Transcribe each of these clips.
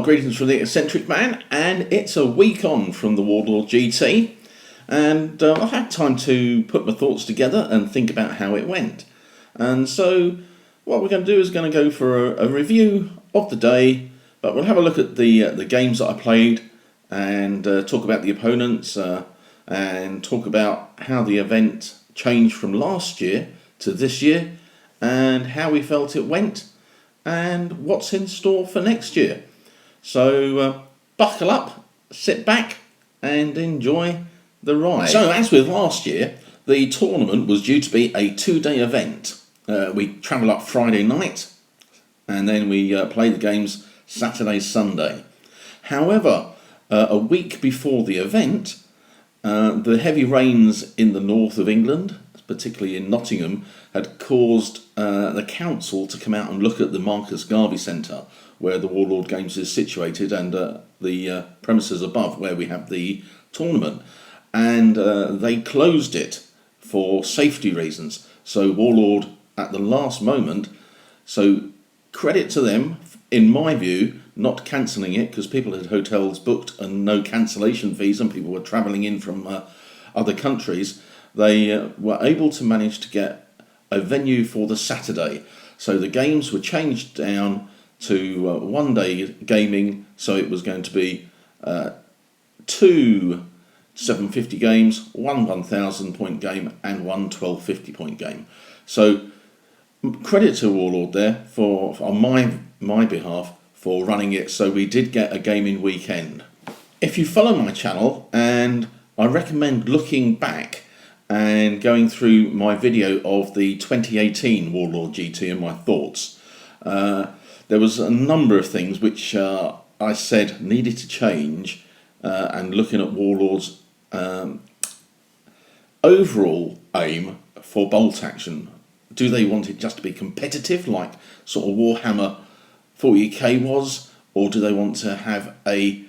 Well, greetings from the eccentric man, and it's a week on from the Warlord GT, and I've had time to put my thoughts together and think about how it went. And so what we're going to do is going to go for a review of the day, but we'll have a look at the games that I played and talk about the opponents and talk about how the event changed from last year to this year and how we felt it went and what's in store for next year. So buckle up, sit back and enjoy the ride. So as with last year, the tournament was due to be a 2-day event. We travelled up Friday night and then we played the games Saturday, Sunday. However, a week before the event, the heavy rains in the north of England, particularly in Nottingham, had caused the council to come out and look at the Marcus Garvey Centre, where the Warlord Games is situated, and the premises above where we have the tournament. And they closed it for safety reasons. So Warlord, at the last moment, so credit to them, in my view, not cancelling it, because people had hotels booked and no cancellation fees and people were travelling in from other countries. They were able to manage to get a venue for the Saturday. So the games were changed down to 1 day gaming, so it was going to be 2 750 games, 1 1,000 point game and 1 1250 point game. So credit to Warlord there for on my behalf for running it, so we did get a gaming weekend. If you follow my channel, and I recommend looking back and going through my video of the 2018 Warlord GT and my thoughts, there was a number of things which I said needed to change, and looking at Warlord's overall aim for bolt action. Do they want it just to be competitive, like sort of Warhammer 40k was, or do they want to have a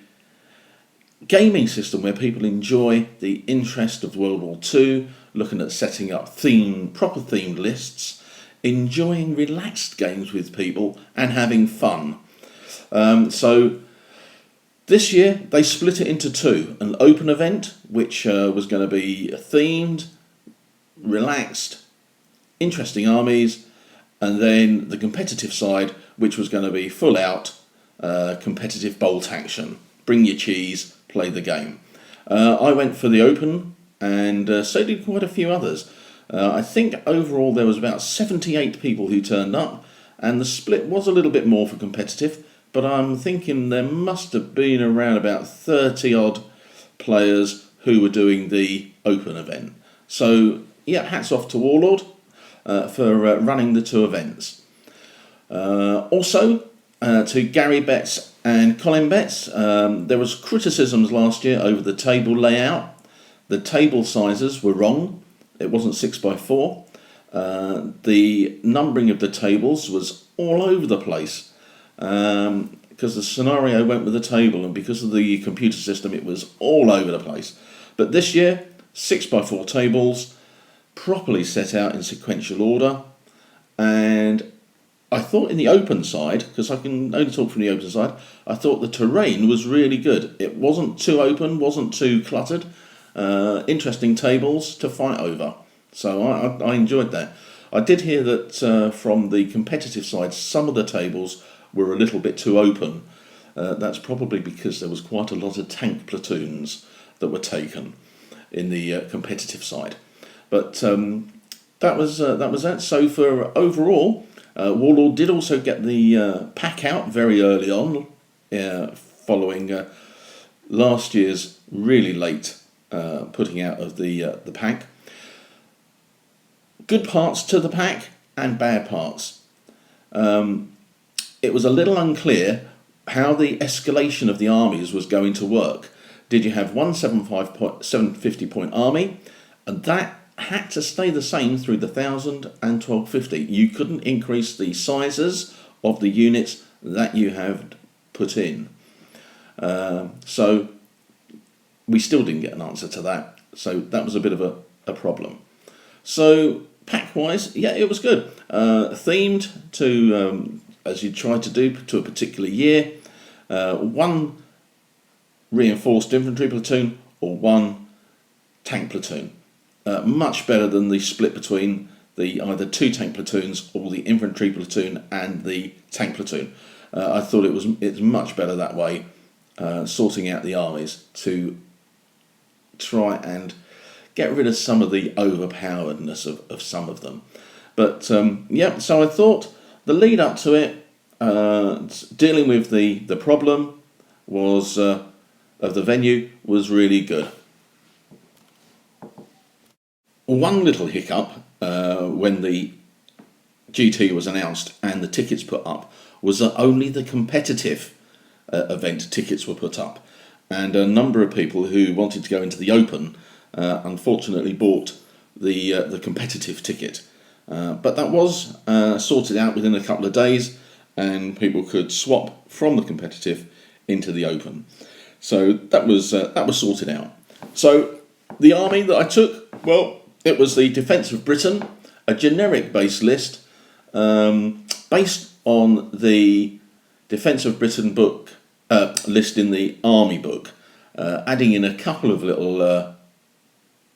gaming system where people enjoy the interest of World War II, looking at setting up proper themed lists, enjoying relaxed games with people and having fun. So this year they split it into two: an open event, which was going to be themed, relaxed, interesting armies, and then the competitive side, which was going to be full out competitive bolt action. Bring your cheese, play the game. I went for the open, and so did quite a few others. I think overall there was about 78 people who turned up, and the split was a little bit more for competitive, but I'm thinking there must have been around about 30 odd players who were doing the open event. So yeah, hats off to Warlord for running the two events. Also to Gary Betts and Colin Betts, there was criticisms last year over the table layout. The table sizes were wrong. It wasn't 6x4. The numbering of the tables was all over the place, because the scenario went with the table, and because of the computer system it was all over the place. But this year, 6x4 tables, properly set out in sequential order, and I thought in the open side, because I can only talk from the open side, I thought the terrain was really good. It wasn't too open, wasn't too cluttered. Interesting tables to fight over. So I enjoyed that. I did hear that from the competitive side, some of the tables were a little bit too open. That's probably because there was quite a lot of tank platoons that were taken in the competitive side. But that was that. So for overall, Warlord did also get the pack out very early on, following last year's really late putting out of the pack. Good parts to the pack and bad parts. It was a little unclear how the escalation of the armies was going to work. Did you have one 750 point army, and that had to stay the same through the 1,000 and 1250. You couldn't increase the sizes of the units that you have put in. So we still didn't get an answer to that. So that was a bit of a problem. So pack-wise, yeah, it was good. Themed to, as you tried to do, to a particular year. one reinforced infantry platoon or one tank platoon. Much better than the split between the either two tank platoons or the infantry platoon and the tank platoon. I thought it's much better that way, sorting out the armies to try and get rid of some of the overpoweredness of some of them. But yeah, so I thought the lead up to it, dealing with the problem was of the venue was really good. One little hiccup when the GT was announced and the tickets put up was that only the competitive event tickets were put up, and a number of people who wanted to go into the open unfortunately bought the competitive ticket. But that was sorted out within a couple of days, and people could swap from the competitive into the open. So that was sorted out. So the army that I took, well, it was the Defence of Britain, a generic base list based on the Defence of Britain book list in the Army book, adding in a couple of little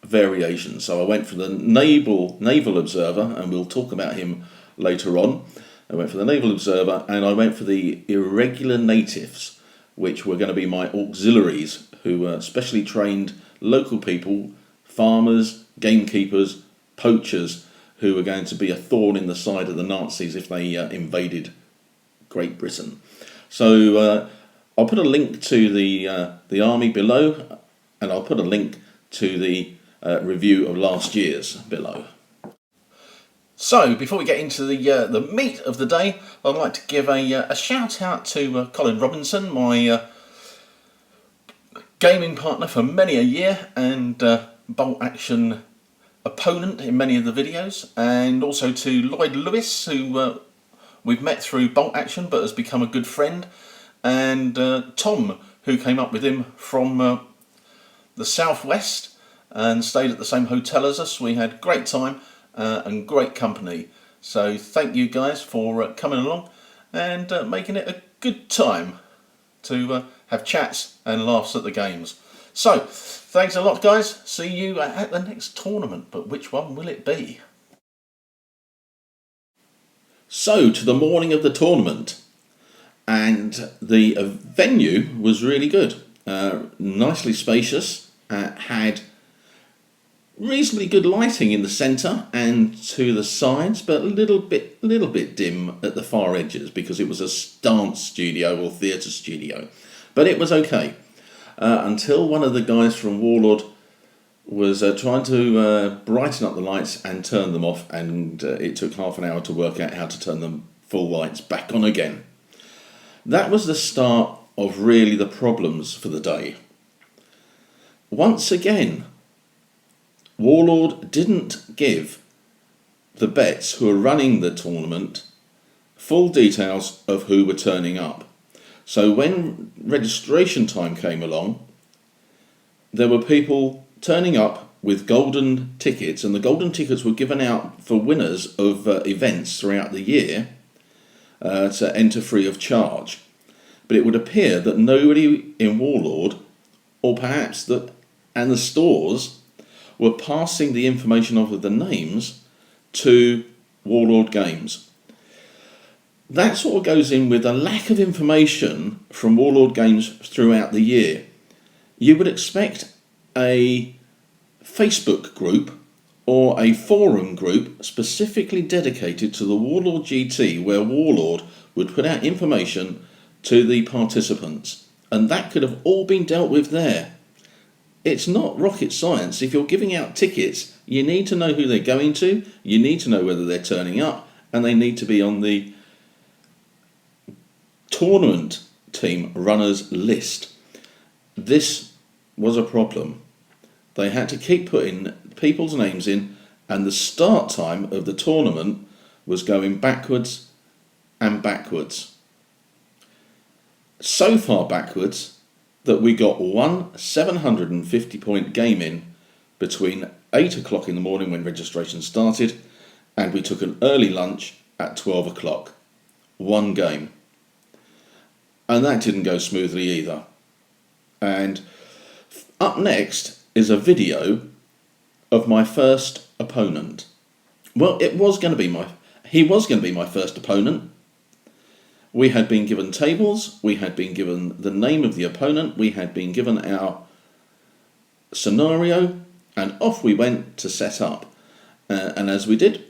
variations. So I went for the Naval Observer, and we'll talk about him later on. I went for the Naval Observer, and I went for the Irregular Natives, which were going to be my auxiliaries, who were specially trained local people, farmers, gamekeepers, poachers, who were going to be a thorn in the side of the Nazis if they invaded Great Britain. So I'll put a link to the army below, and I'll put a link to the review of last year's below. So before we get into the meat of the day, I'd like to give a shout out to Colin Robinson, my gaming partner for many a year and bolt action opponent in many of the videos, and also to Lloyd Lewis, who we've met through bolt action but has become a good friend, and Tom, who came up with him from the southwest and stayed at the same hotel as us. We had a great time and great company. So thank you guys for coming along and making it a good time to have chats and laughs at the games. So thanks a lot, guys. See you at the next tournament, but which one will it be? So to the morning of the tournament, and the venue was really good, nicely spacious, had reasonably good lighting in the centre and to the sides, but a little bit dim at the far edges because it was a dance studio or theatre studio. But it was okay until one of the guys from Warlord was trying to brighten up the lights and turn them off, and it took half an hour to work out how to turn them full lights back on again. That was the start of really the problems for the day. Once again, Warlord didn't give the bets who were running the tournament full details of who were turning up. So when registration time came along, there were people turning up with golden tickets, and the golden tickets were given out for winners of events throughout the year to enter free of charge. But it would appear that nobody in Warlord, or perhaps the stores, were passing the information of the names to Warlord Games. That sort of goes in with a lack of information from Warlord Games throughout the year. You would expect a Facebook group or a forum group specifically dedicated to the Warlord GT, where Warlord would put out information to the participants, and that could have all been dealt with there. It's not rocket science. If you're giving out tickets, you need to know who they're going to, you need to know whether they're turning up, and they need to be on the tournament team runners list. This was a problem. They had to keep putting people's names in, and the start time of the tournament was going backwards and backwards. So far backwards that we got one 750 point game in between 8 o'clock in the morning when registration started, and we took an early lunch at 12 o'clock. One game. and that didn't go smoothly either. And up next is a video of my first opponent. Well, he was going to be my first opponent. We had been given tables, we had been given the name of the opponent, we had been given our scenario, and off we went to set up. And as we did,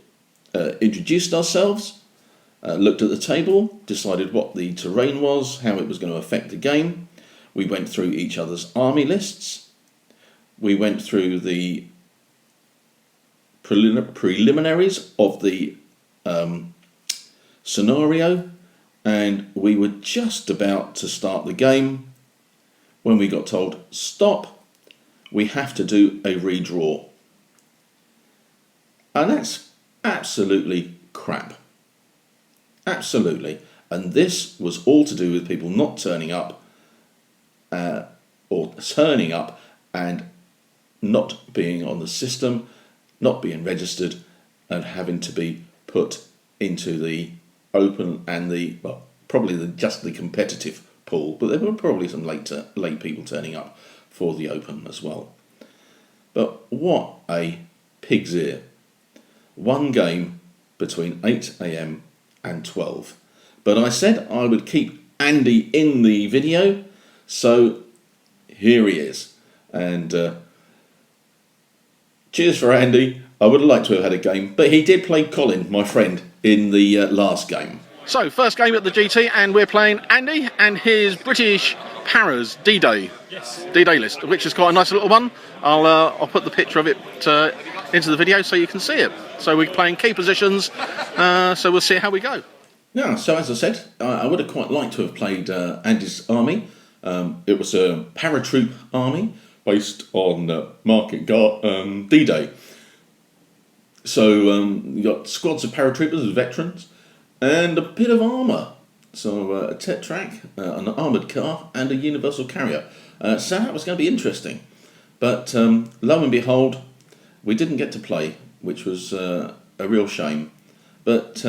introduced ourselves, looked at the table, decided what the terrain was, how it was going to affect the game. We went through each other's army lists. We went through the preliminaries of the scenario, and we were just about to start the game when we got told, stop, we have to do a redraw. And that's absolutely crap. Absolutely. And this was all to do with people not turning up, or turning up and not being on the system, not being registered, and having to be put into the open and the, well, probably just the competitive pool, but there were probably some late people turning up for the open as well. But what a pig's ear. One game between 8 AM and 12. But I said I would keep Andy in the video, so here he is. And cheers for Andy. I would have liked to have had a game, but he did play Colin, my friend, in the last game. So, first game at the GT, and we're playing Andy and his British Paras D-Day. Yes. D-Day list, which is quite a nice little one. I'll put the picture of it into the video so you can see it. So we're playing key positions, so we'll see how we go. Yeah, so as I said, I would have quite liked to have played Andy's army. It was a paratroop army based on Market D-Day. So you got squads of paratroopers as veterans and a bit of armour. So a Tetrak, an armoured car and a universal carrier. So that was going to be interesting. But lo and behold, we didn't get to play, which was a real shame. But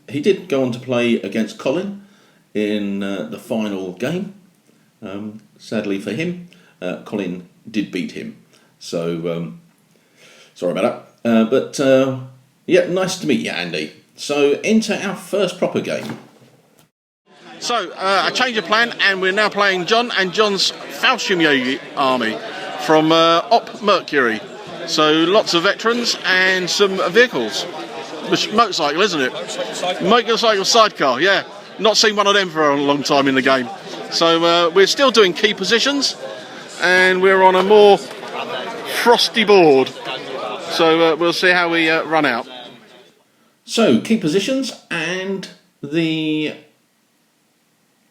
he did go on to play against Colin in the final game. Sadly for him, Colin did beat him. So sorry about that. Yeah, nice to meet you, Andy. So into our first proper game. So, a change of plan, and we're now playing John and John's Fallschirmjäger army from Op Mercury. So, lots of veterans and some vehicles. Motorcycle, isn't it? Motorcycle sidecar, yeah. Not seen one of them for a long time in the game. So, we're still doing key positions, and we're on a more frosty board. So, we'll see how we run out. So, key positions, and the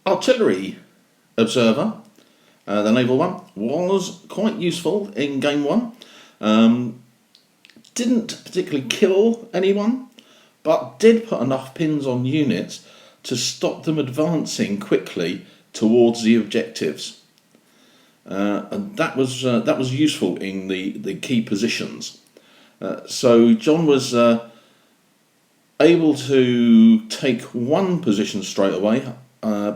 artillery observer, the naval one, was quite useful in game one. Didn't particularly kill anyone, but did put enough pins on units to stop them advancing quickly towards the objectives. And that was useful in the key positions. So John was able to take one position straight away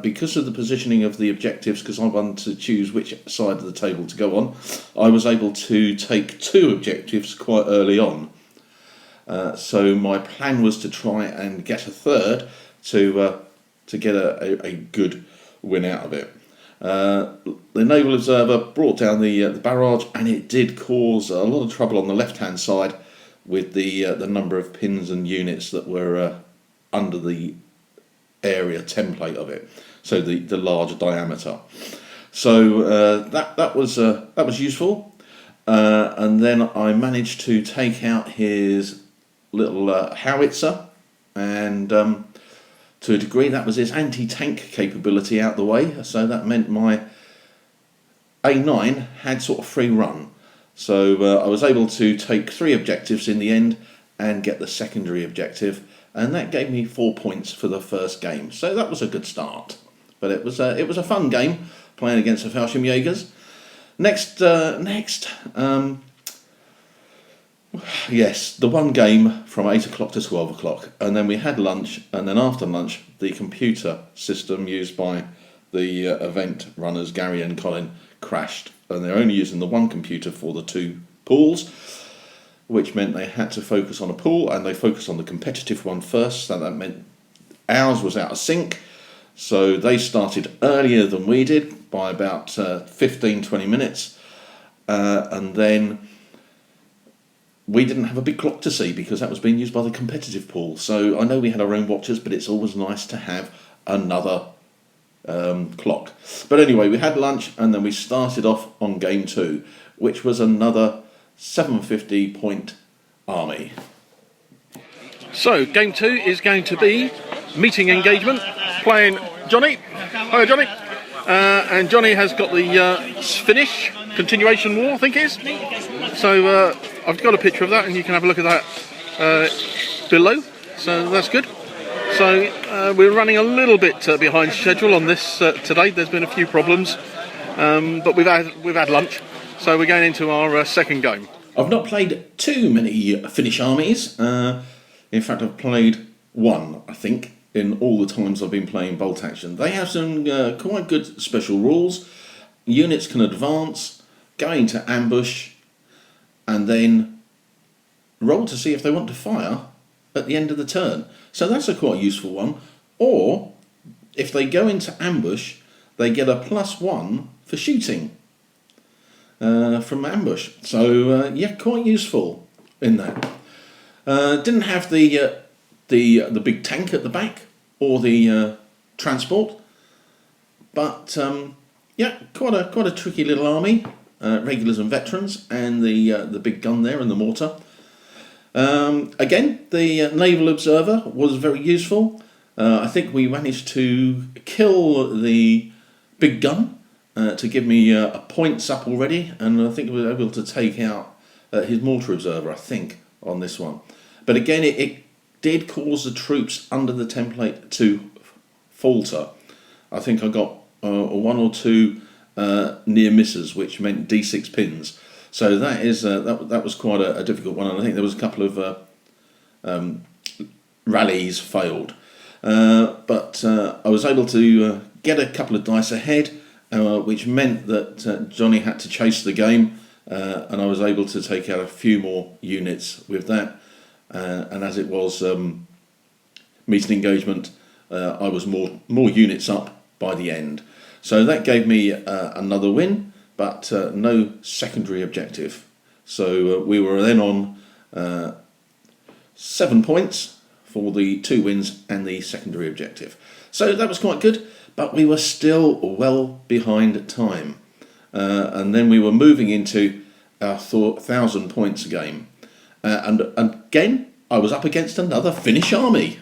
because of the positioning of the objectives, because I wanted to choose which side of the table to go on. I was able to take two objectives quite early on. So my plan was to try and get a third to get a good win out of it. The naval observer brought down the barrage, and it did cause a lot of trouble on the left-hand side with the number of pins and units that were under the area template of it, so the larger diameter. So that was useful, and then I managed to take out his little howitzer, and to a degree that was his anti-tank capability out the way. So that meant my A9 had sort of free run. So I was able to take 3 objectives in the end and get the secondary objective, and that gave me 4 points for the first game. So that was a good start. But it was a fun game playing against the Fallschirmjägers. Next, yes, the one game from 8 o'clock to 12 o'clock, and then we had lunch, and then after lunch the computer system used by the event runners, Gary and Colin, crashed, and they're only using the one computer for the two pools, which meant they had to focus on a pool, and they focused on the competitive one first, so that meant ours was out of sync. So they started earlier than we did by about 15-20 minutes, and then we didn't have a big clock to see because that was being used by the competitive pool. So I know we had our own watches, but it's always nice to have another clock. But anyway, we had lunch and then we started off on game 2, which was another 750 point army. So game 2 is going to be meeting engagement, playing Johnny. Hello Johnny. And Johnny has got the Finnish continuation war, I think it is. So I've got a picture of that and you can have a look at that below. So that's good. So we're running a little bit behind schedule on this today. There's been a few problems, but we've had lunch. So we're going into our second game. I've not played too many Finnish armies. In fact, I've played one, I think, in all the times I've been playing Bolt Action. They have some quite good special rules. Units can advance, go into ambush, and then roll to see if they want to fire at the end of the turn. So that's a quite useful one. Or, if they go into ambush, they get a +1 for shooting from ambush. So yeah, quite useful in that. Didn't have the big tank at the back or the transport, but yeah, quite a tricky little army. Regulars and veterans, and the big gun there and the mortar. Again, the naval observer was very useful. I think we managed to kill the big gun to give me a points up already, and I think we were able to take out his mortar observer, I think, on this one. But again, it did cause the troops under the template to falter. I think I got 1 or 2 near misses, which meant D6 pins. So that is that was quite a difficult one, and I think there was a couple of rallies failed. But I was able to get a couple of dice ahead, which meant that Johnny had to chase the game, and I was able to take out a few more units with that. And as it was meeting engagement, I was more units up by the end. So that gave me another win, but no secondary objective. So we were then on 7 points for the 2 wins and the secondary objective. So that was quite good, but we were still well behind time. And then we were moving into our 1,000 points game. And again, I was up against another Finnish army.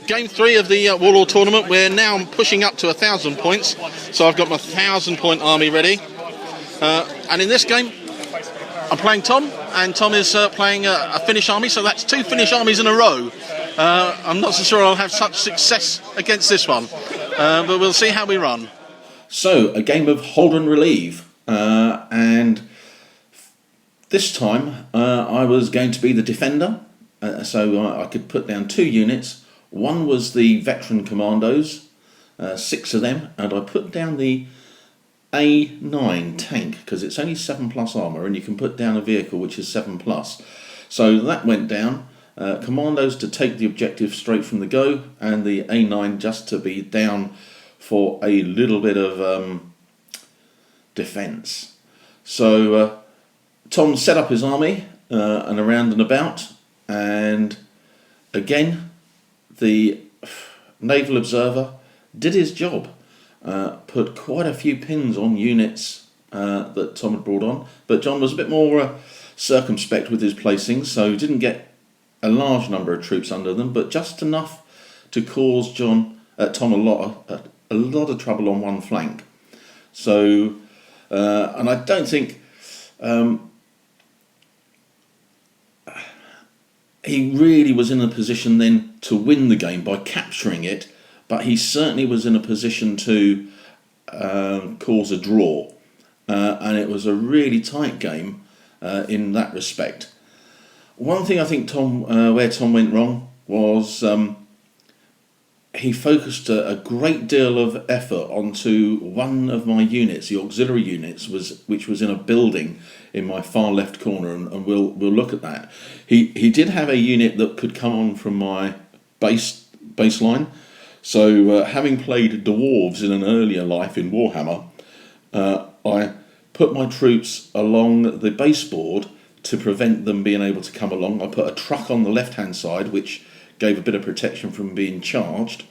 Game 3 of the Warlord tournament. We're now pushing up to 1,000 points. So I've got my 1,000 point army ready. And in this game, I'm playing Tom, and Tom is playing a Finnish army. So that's 2 Finnish armies in a row. I'm not so sure I'll have such success against this one, but we'll see how we run. So a game of hold and relieve, and this time I was going to be the defender, so I could put down 2 units. One was the veteran commandos, 6 of them, and I put down the A9 tank because it's only 7+ armour, and you can put down a vehicle which is 7+. So that went down. Commandos to take the objective straight from the go, and the A9 just to be down for a little bit of defence. So Tom set up his army and around and about, and again the naval observer did his job, put quite a few pins on units that Tom had brought on, but John was a bit more circumspect with his placings, so didn't get a large number of troops under them, but just enough to cause Tom a lot of trouble on one flank. So, and I don't think he really was in a position then to win the game by capturing it, but he certainly was in a position to cause a draw, and it was a really tight game in that respect. One thing I think where Tom went wrong was he focused a great deal of effort onto one of my units, the auxiliary units, which was in a building in my far left corner, and we'll look at that. He did have a unit that could come on from my baseline. So having played dwarves in an earlier life in Warhammer, I put my troops along the baseboard to prevent them being able to come along. I put a truck on the left-hand side, which gave a bit of protection from being charged.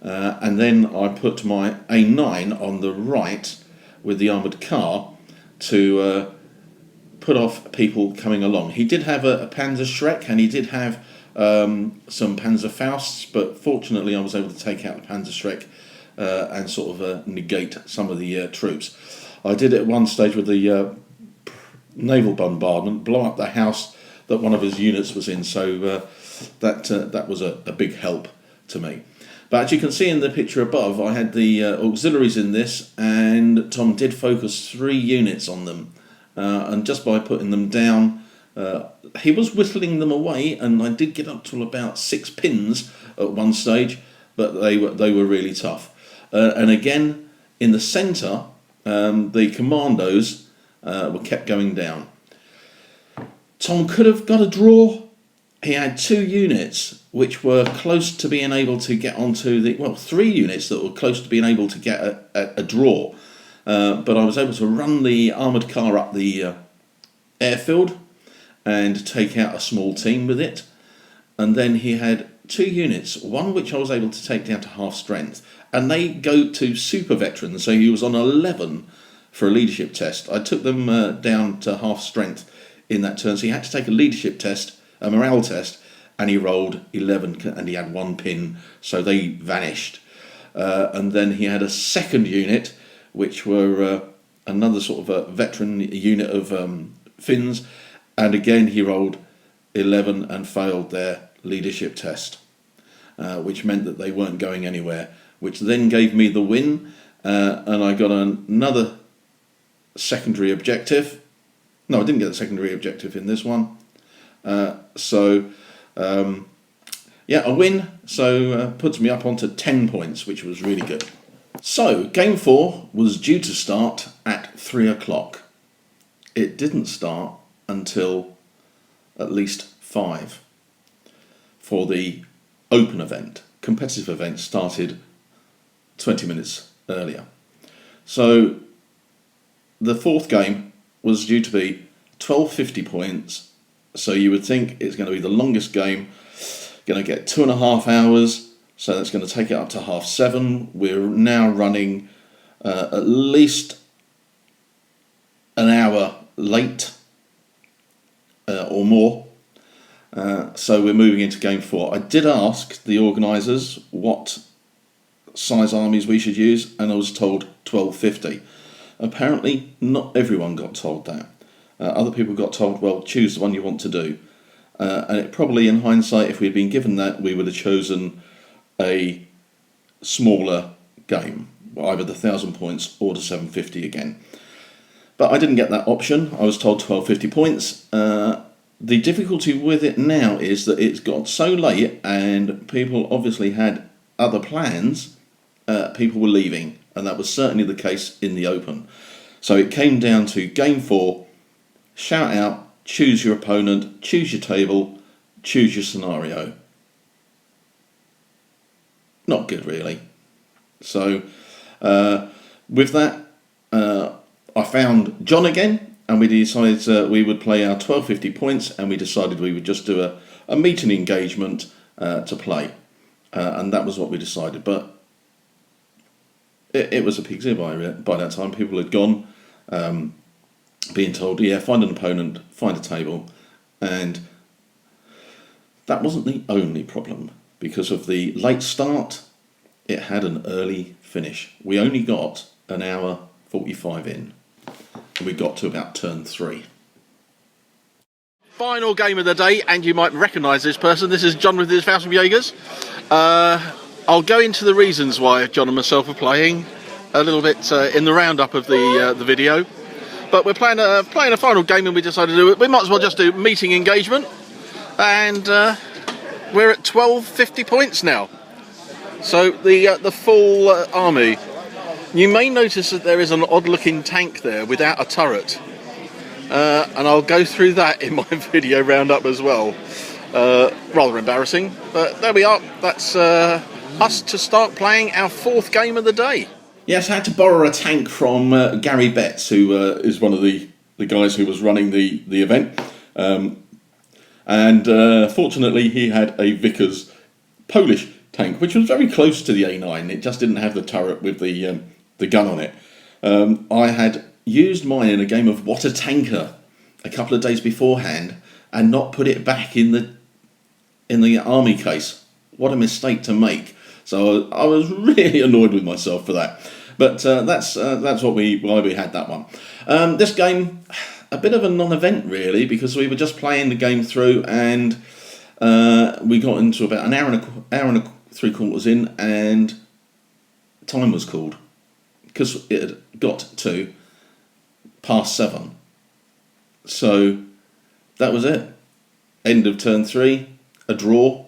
And then I put my A9 on the right with the armoured car to put off people coming along. He did have a Panzer Schreck, and he did have some Panzer Fausts, but fortunately I was able to take out the Panzer Schreck and sort of negate some of the troops. I did it at one stage with the naval bombardment, blow up the house that one of his units was in, so that was a big help to me. But as you can see in the picture above, I had the auxiliaries in this, and Tom did focus 3 units on them, and just by putting them down, he was whittling them away, and I did get up to about 6 pins at one stage, but they were really tough. And again, in the centre, the commandos were kept going down. Tom could have got a draw. He had 2 units which were close to being able to get onto the... Well, 3 units that were close to being able to get a draw. But I was able to run the armoured car up the airfield and take out a small team with it. And then he had 2 units, one which I was able to take down to half strength, and they go to super veterans, so he was on 11 for a leadership test. I took them down to half strength in that turn, so he had to take a leadership test, a morale test, and he rolled 11 and he had 1 pin, so they vanished. And then he had a second unit, which were another sort of a veteran unit of Finns, and again he rolled 11 and failed their leadership test, which meant that they weren't going anywhere, which then gave me the win, and I got another secondary objective. No, I didn't get the secondary objective in this one. Yeah, a win, so puts me up onto 10 points, which was really good. So, Game 4 was due to start at 3 o'clock. It didn't start until at least 5 for the open event. Competitive event started 20 minutes earlier. So, the 4th game was due to be 1250 points, so you would think it's going to be the longest game, going to get 2.5 hours, so that's going to take it up to 7:30. We're now running at least an hour late or more, so we're moving into Game 4. I did ask the organisers what size armies we should use, and I was told 1250. Apparently not everyone got told that. Other people got told, well, choose the one you want to do. And it probably, in hindsight, if we'd been given that, we would have chosen a smaller game, either the 1,000 points or the 750 again. But I didn't get that option. I was told 1250 points. The difficulty with it now is that it's got so late and people obviously had other plans. People were leaving, and that was certainly the case in the open. So it came down to Game 4, shout out, choose your opponent, choose your table, choose your scenario. Not good, really. So with that, I found John again, and we decided we would play our 1250 points, and we decided we would just do a meeting engagement to play. And that was what we decided. But it was a pig's ear by that time. People had gone, being told, yeah, find an opponent, find a table. And that wasn't the only problem. Because of the late start, it had an early finish. We only got an hour 45 in. And we got to about turn 3. Final game of the day, and you might recognise this person. This is John with his Faust Jaegers. I'll go into the reasons why John and myself are playing a little bit in the roundup of the video. But we're playing a final game, and we decided to do it. We might as well just do meeting engagement, and we're at 1250 points now. So the full army. You may notice that there is an odd-looking tank there without a turret, and I'll go through that in my video roundup as well. Rather embarrassing, but there we are. That's us to start playing our 4th game of the day. Yes, I had to borrow a tank from Gary Betts, who is one of the guys who was running the event. And fortunately he had a Vickers Polish tank, which was very close to the A9. It just didn't have the turret with the gun on it. I had used mine in a game of What a Tanker a couple of days beforehand and not put it back in the army case. What a mistake to make. So I was really annoyed with myself for that. But that's why we had that one. This game, a bit of a non-event really, because we were just playing the game through, and we got into about an hour and 3/4 in, and time was called because it had got to ~7. So that was it. End of turn 3, a draw,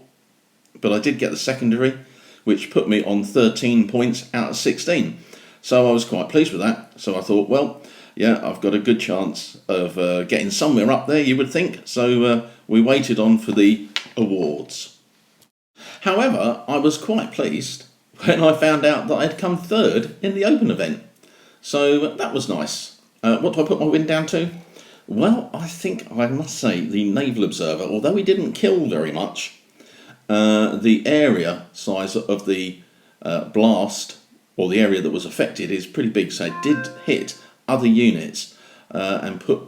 but I did get the secondary, which put me on 13 points out of 16. So I was quite pleased with that. So I thought, well, yeah, I've got a good chance of getting somewhere up there, you would think. So we waited on for the awards. However, I was quite pleased when I found out that I'd come 3rd in the open event. So that was nice. What do I put my win down to? Well, I think I must say the Naval Observer, although we didn't kill very much, the area size of the blast, or the area that was affected, is pretty big, so it did hit other units and put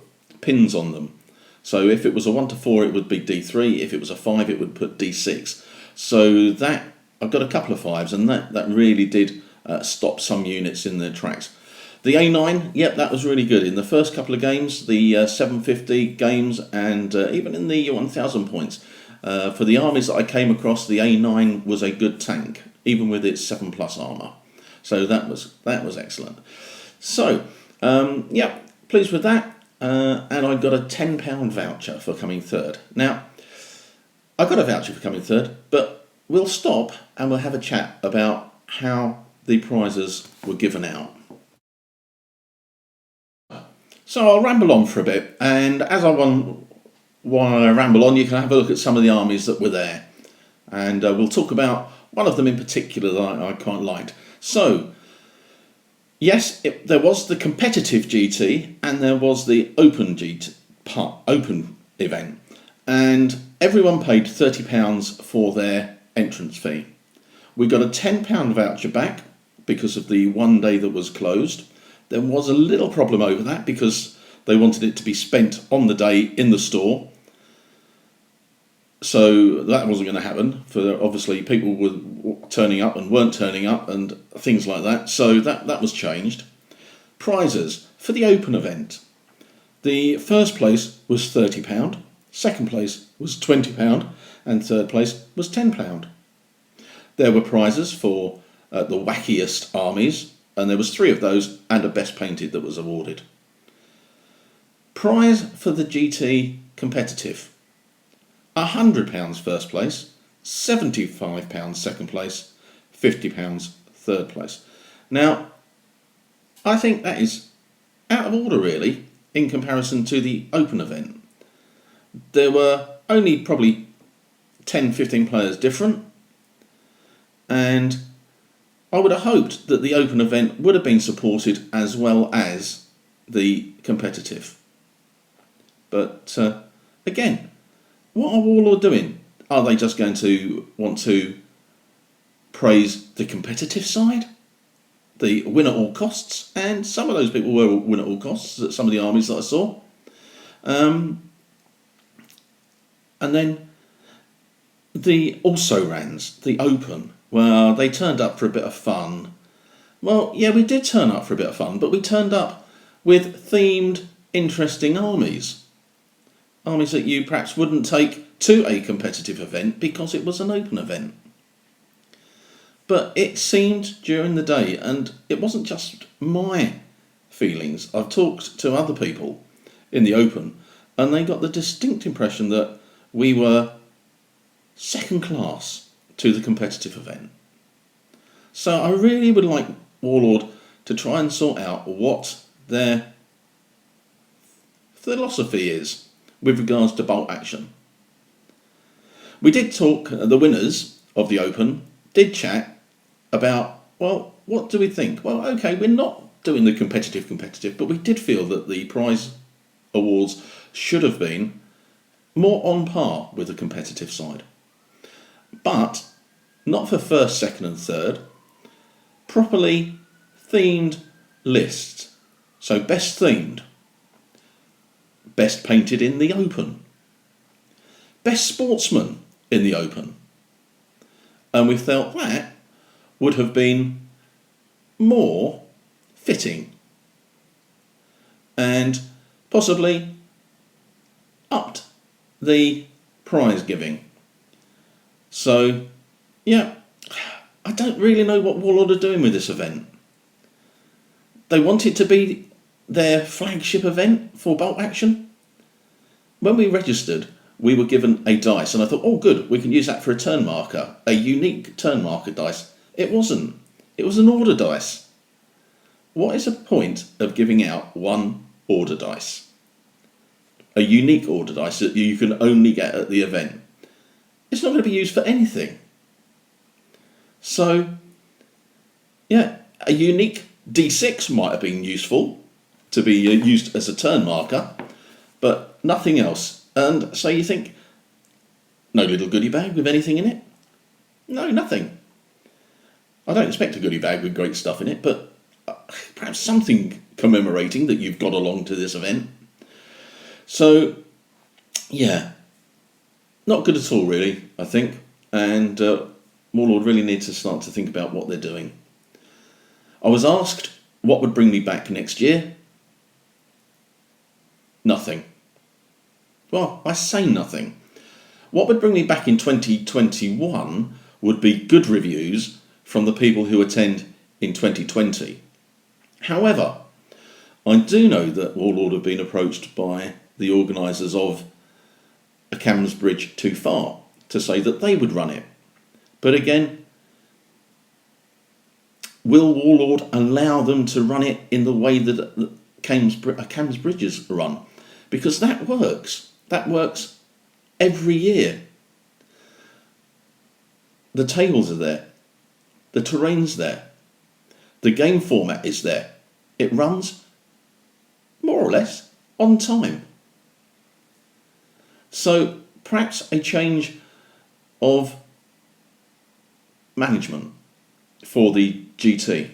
pins on them. So if it was a 1 to 4, it would be D3. If it was a 5, it would put D6. So that, I've got a couple of 5s, and that really did stop some units in their tracks. The A9, yep, that was really good. In the first couple of games, the 750 games, and even in the 1000 points, for the armies that I came across, the A9 was a good tank, even with its 7+ armour. So that was excellent. So, yeah, pleased with that. And I got a £10 voucher for coming 3rd. Now, I got a voucher for coming 3rd, but we'll stop and we'll have a chat about how the prizes were given out. So I'll ramble on for a bit, and as while I ramble on, you can have a look at some of the armies that were there, and we'll talk about one of them in particular that I quite liked. So, yes, there was the competitive GT and there was the open open event, and everyone paid £30 for their entrance fee. We got a £10 voucher back because of the one day that was closed. There was a little problem over that because they wanted it to be spent on the day in the store. So that wasn't going to happen, for obviously people were turning up and weren't turning up and things like that. So that was changed. Prizes for the open event. The first place was £30, second place was £20, and third place was £10. There were prizes for the wackiest armies, and there was 3 of those and a best painted that was awarded. Prize for the GT competitive. £100 first place, £75 second place, £50 third place. Now, I think that is out of order really in comparison to the open event. There were only probably 10-15 players different, and I would have hoped that the open event would have been supported as well as the competitive. But again, what are Warlord doing? Are they just going to want to praise the competitive side? The win at all costs? And some of those people were win at all costs at some of the armies that I saw. And then the also-rans, the open. Well, they turned up for a bit of fun. Well, yeah, we did turn up for a bit of fun, but we turned up with themed, interesting armies. Armies that you perhaps wouldn't take to a competitive event because it was an open event. But it seemed during the day, and it wasn't just my feelings, I've talked to other people in the open, and they got the distinct impression that we were second class to the competitive event. So I really would like Warlord to try and sort out what their philosophy is with regards to bolt action. We did talk, the winners of the Open did chat about, well, what do we think? Well, okay, we're not doing the competitive, but we did feel that the prize awards should have been more on par with the competitive side. But not for first, second and third, properly themed lists. So best themed, best painted in the Open, best sportsman in the Open. And we felt that would have been more fitting and possibly upped the prize giving. So, yeah, I don't really know what Warlord are doing with this event. They want it to be their flagship event for bolt action. When we registered, we were given a dice, and I thought, oh good, we can use that for a turn marker, a unique turn marker dice. It wasn't. It was an order dice. What is the point of giving out one order dice? A unique order dice that you can only get at the event. It's not going to be used for anything. So, yeah, a unique D6 might have been useful to be used as a turn marker, but nothing else. And so you think, no little goodie bag with anything in it? No, nothing. I don't expect a goodie bag with great stuff in it, but perhaps something commemorating that you've got along to this event. So, yeah, not good at all, really, I think. And Warlord really needs to start to think about what they're doing. I was asked what would bring me back next year. Nothing. Well, I say nothing. What would bring me back in 2021 would be good reviews from the people who attend in 2020. However, I do know that Warlord have been approached by the organisers of a Cam's Bridge Too Far to say that they would run it. But again, will Warlord allow them to run it in the way that Cam's Bridge is run? Because that works. That works every year. The tables are there. The terrain's there. The game format is there. It runs more or less on time. So perhaps a change of management for the GT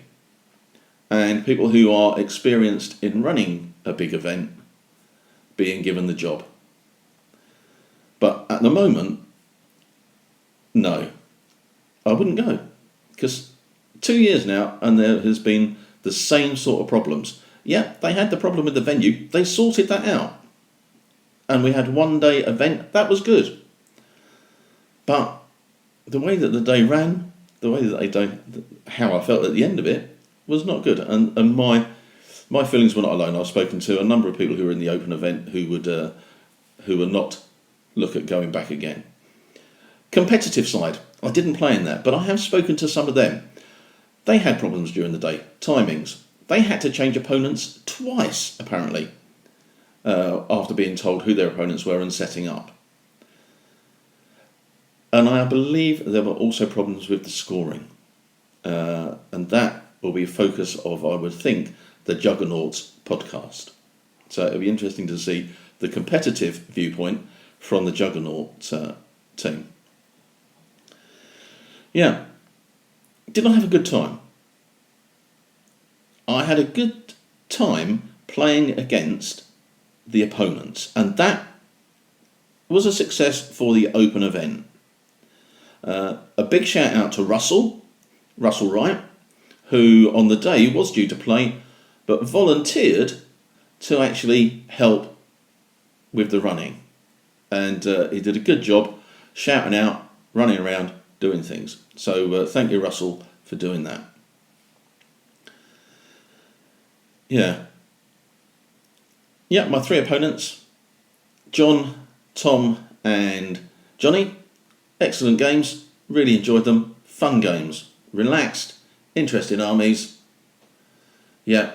and people who are experienced in running a big event being given the job. But at the moment, no, I wouldn't go, because 2 years now and there has been the same sort of problems. Yeah, they had the problem with the venue, they sorted that out, and we had one day event, that was good. But the way that the day ran, the way that how I felt at the end of it was not good, and my feelings were not alone. I've spoken to a number of people who were in the Open event who would not look at going back again. Competitive side, I didn't play in that, but I have spoken to some of them. They had problems during the day, timings. They had to change opponents twice, apparently, after being told who their opponents were and setting up. And I believe there were also problems with the scoring. And that will be a focus of, I would think, the Juggernauts podcast. So it'll be interesting to see the competitive viewpoint from the Juggernaut team. Yeah. Did I have a good time? I had a good time playing against the opponents, and that was a success for the Open event. A big shout out to Russell Wright, who on the day was due to play but volunteered to actually help with the running, and he did a good job shouting out, running around, doing things. So thank you, Russell, for doing that. Yeah, my three opponents, John, Tom and Johnny, excellent games, really enjoyed them, fun games, relaxed, interesting armies. Yeah,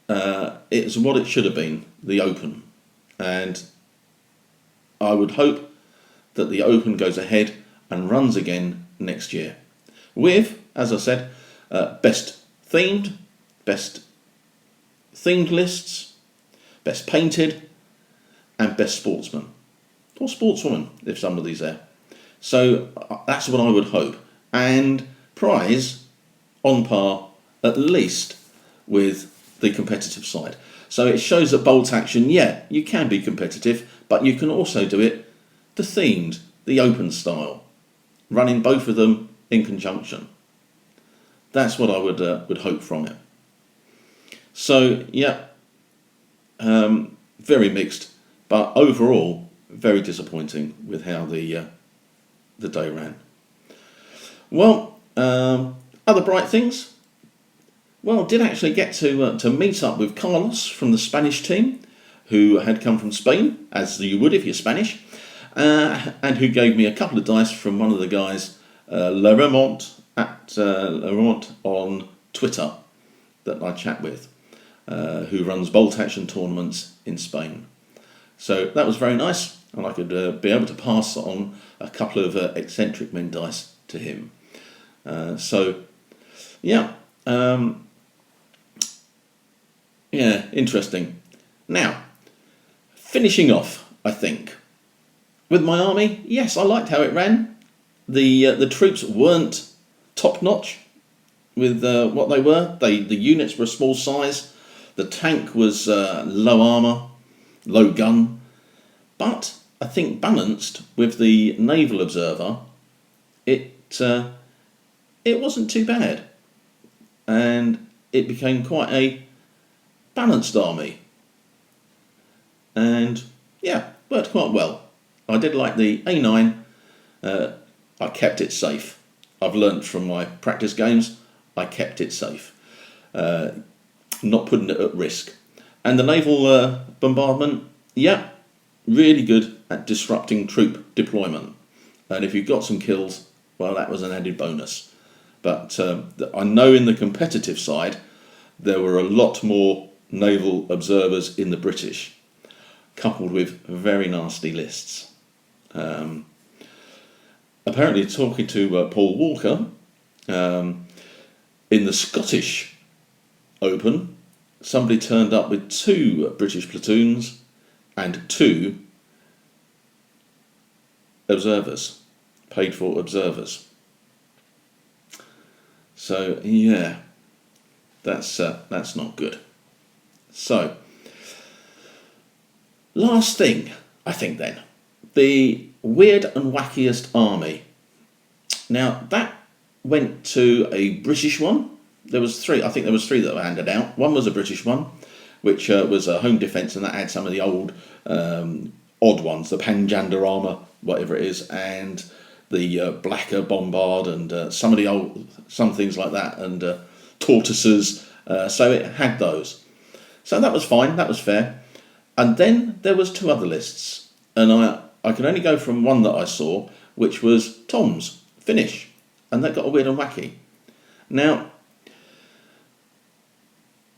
it's what it should have been, the Open. And I would hope that the Open goes ahead and runs again next year. With, as I said, best themed lists, best painted, and best sportsman. Or sportswoman, if somebody's there. So that's what I would hope. And prize on par, at least, with the competitive side. So it shows that bolt action, yeah, you can be competitive, but you can also do it the themed, the open style, running both of them in conjunction. That's what I would hope from it. So yeah, very mixed, but overall very disappointing with how the day ran. Well, other bright things. Well, did actually get to meet up with Carlos from the Spanish team, who had come from Spain, as you would if you're Spanish, and who gave me a couple of dice from one of the guys, La Remont, at La Remont on Twitter, that I chat with, who runs bolt action tournaments in Spain. So that was very nice, and I could be able to pass on a couple of eccentric men dice to him. So, yeah. Yeah, interesting. Now, finishing off, I think, with my army. Yes, I liked how it ran. The troops weren't top notch with what they were. The units were a small size. The tank was low armour, low gun, but I think balanced with the naval observer. It wasn't too bad, and it became quite a balanced army, and yeah, worked quite well. I did like the A9. I kept it safe. I've learnt from my practice games, I kept it safe, not putting it at risk. And the naval bombardment, yeah, really good at disrupting troop deployment, and if you got some kills, well, that was an added bonus. But I know in the competitive side there were a lot more naval observers in the British, coupled with very nasty lists. Apparently, talking to Paul Walker, in the Scottish Open, somebody turned up with 2 British platoons and 2 observers, paid for observers. So yeah, that's not good. So, last thing, I think then, the weird and wackiest army. Now, that went to a British one. There was 3, I think there was 3 that were handed out. One was a British one, which was a home defence, and that had some of the old odd ones, the Panjander armour, whatever it is, and the Blacker Bombard, and some things like that, and tortoises. So it had those. So that was fine, that was fair. And then there was 2 other lists, and I can only go from one that I saw, which was Tom's, Finnish, and that got a weird and wacky. Now,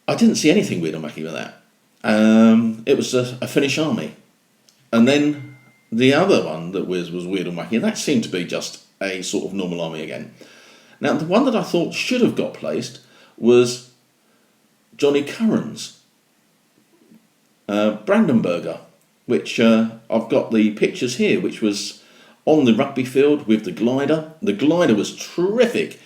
I didn't see anything weird and wacky with that. It was a Finnish army. And then the other one that was weird and wacky, that seemed to be just a sort of normal army again. Now, the one that I thought should have got placed was Johnny Curran's Brandenburger, which I've got the pictures here, which was on the rugby field with the glider. The glider was terrific.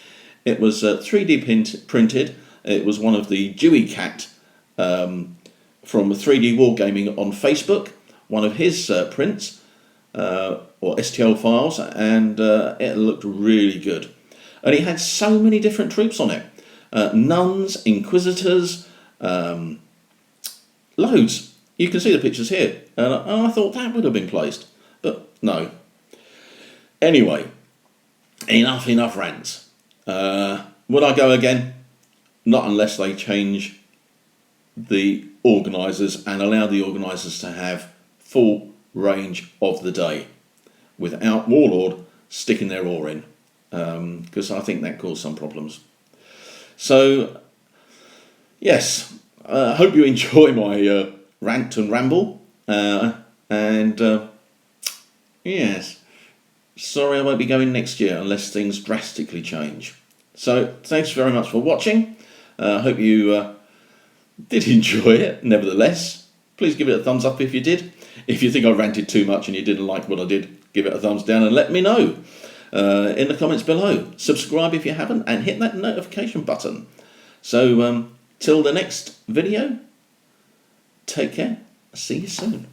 It was 3D printed. It was one of the Dewey Cat from 3D Wargaming on Facebook, one of his prints or STL files, and it looked really good. And he had so many different troops on it. Nuns, inquisitors, loads. You can see the pictures here. And I thought that would have been placed, but no. Anyway, enough rants. Would I go again? Not unless they change the organisers and allow the organisers to have full range of the day without Warlord sticking their oar in, because I think that caused some problems. So, yes, I hope you enjoy my rant and ramble. Yes, sorry I won't be going next year unless things drastically change. So, thanks very much for watching. I hope you did enjoy it, nevertheless. Please give it a thumbs up if you did. If you think I ranted too much and you didn't like what I did, give it a thumbs down and let me know in the comments below. Subscribe if you haven't and hit that notification button. So till the next video, take care. See you soon.